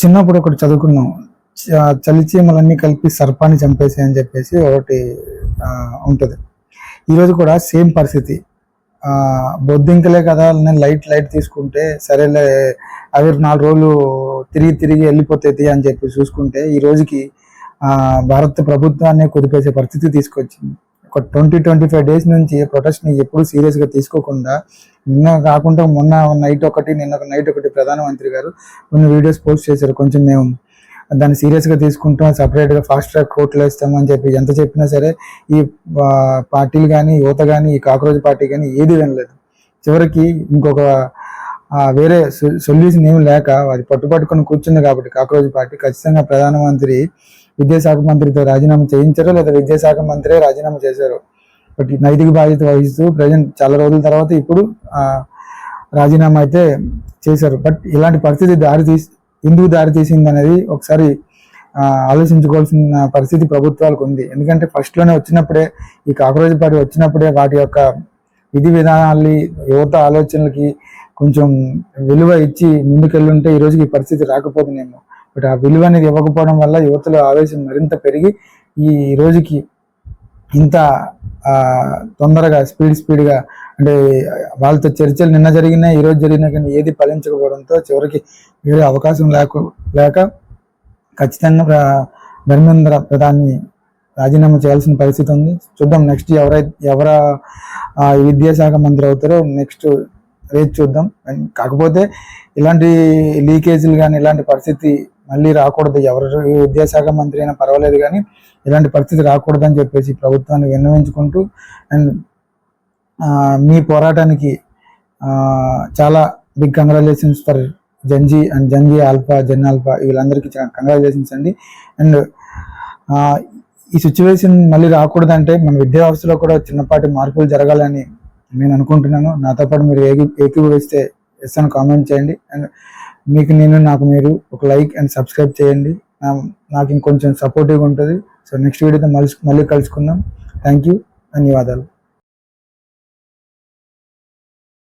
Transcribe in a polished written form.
చిన్నప్పుడు ఒకటి చదువుకున్నాం, చలిచీమలన్నీ కలిపి సర్పాన్ని చంపేసి అని చెప్పేసి ఒకటి ఉంటుంది. ఈరోజు కూడా సేమ్ పరిస్థితి. బొద్దింకలే కదా నేను లైట్ తీసుకుంటే సరేలే, అవి 4 రోజులు తిరిగి వెళ్ళిపోతాయి అని చెప్పి చూసుకుంటే ఈ రోజుకి భారత ప్రభుత్వాన్ని కుదిపేసే పరిస్థితి తీసుకొచ్చింది. ఒక 20-25 డేస్ నుంచి ప్రొటెస్ట్ని ఎప్పుడు సీరియస్గా తీసుకోకుండా, నిన్న కాకుండా మొన్న నైట్ ఒకటి, నిన్న నైట్ ఒకటి ప్రధానమంత్రి గారు కొన్ని వీడియోస్ పోస్ట్ చేశారు. కొంచెం మేము దాన్ని సీరియస్గా తీసుకుంటాం, సపరేట్గా ఫాస్ట్ ట్రాక్ కోర్టులు వేస్తామని చెప్పి ఎంత చెప్పినా సరే ఈ పార్టీలు కానీ, యువత కానీ, ఈ కాక్రోచ్ పార్టీ కానీ ఏది వినలేదు. చివరికి ఇంకొక వేరే సొల్యూషన్ ఏమి లేక అది పట్టుకొని కూర్చుంది. కాబట్టి కాక్రోచ్ పార్టీ ఖచ్చితంగా ప్రధానమంత్రి విద్యాశాఖ మంత్రితో రాజీనామా చేయించారో లేదా విద్యాశాఖ మంత్రే రాజీనామా చేశారు. బట్ నైతిక బాధ్యత వహిస్తూ ప్రజెంట్ చాలా రోజుల తర్వాత ఇప్పుడు రాజీనామా అయితే చేశారు. బట్ ఇలాంటి పరిస్థితి ఎందుకు దారి తీసింది అనేది ఒకసారి ఆలోచించుకోవాల్సిన పరిస్థితి ప్రభుత్వాలకు ఉంది. ఎందుకంటే ఫస్ట్లోనే వచ్చినప్పుడే, ఈ కాక్రోచ్ పార్టీ వచ్చినప్పుడే వాటి యొక్క విధి విధానాల్ని, యువత ఆలోచనలకి కొంచెం విలువ ఇచ్చి ముందుకెళ్ళుంటే ఈ రోజుకి ఈ పరిస్థితి రాకపోతుందేమో. బట్ ఆ విలువ అనేది ఇవ్వకపోవడం వల్ల యువతలో ఆవేశం మరింత పెరిగి ఈ రోజుకి ఇంత తొందరగా స్పీడ్గా అంటే వాళ్ళతో చర్చలు నిన్న జరిగినా ఈరోజు జరిగినా కానీ ఏది ఫలించకపోవడంతో చివరికి వేరే అవకాశం లేక ఖచ్చితంగా ధర్మేంద్ర ప్రధాని రాజీనామా చేయాల్సిన పరిస్థితి ఉంది. చూద్దాం నెక్స్ట్ ఎవర విద్యాశాఖ మంత్రి అవుతారో నెక్స్ట్ వేచి చూద్దాం. కాకపోతే ఇలాంటి లీకేజీలు కానీ ఇలాంటి పరిస్థితి మళ్ళీ రాకూడదు. ఎవరు విద్యాశాఖ మంత్రి అయినా పర్వాలేదు, కానీ ఇలాంటి పరిస్థితి రాకూడదని చెప్పేసి ప్రభుత్వాన్ని విన్నవించుకుంటూ, అండ్ మీ పోరాటానికి చాలా big congratulations for Gen Z and Gen Z alpha, Gen alpha, వీళ్ళందరికీ కంగ్రాచులేషన్స్ అండి. అండ్ ఈ సిచ్యువేషన్ మళ్ళీ రాకూడదంటే మన విద్యా వ్యవస్థలో కూడా చిన్నపాటి మార్పులు జరగాలని నేను అనుకుంటున్నాను. నాతో పాటు మీరు ఏకీభవిస్తే ఎస్ అని కామెంట్ చేయండి. అండ్ నాకు మీరు ఒక లైక్ అండ్ సబ్స్క్రైబ్ చేయండి. నాకు ఇంకొంచెం సపోర్టివ్గా ఉంటుంది. సో నెక్స్ట్ వీడియోతో మళ్ళీ కలుసుకుందాం. థ్యాంక్ యూ, ధన్యవాదాలు.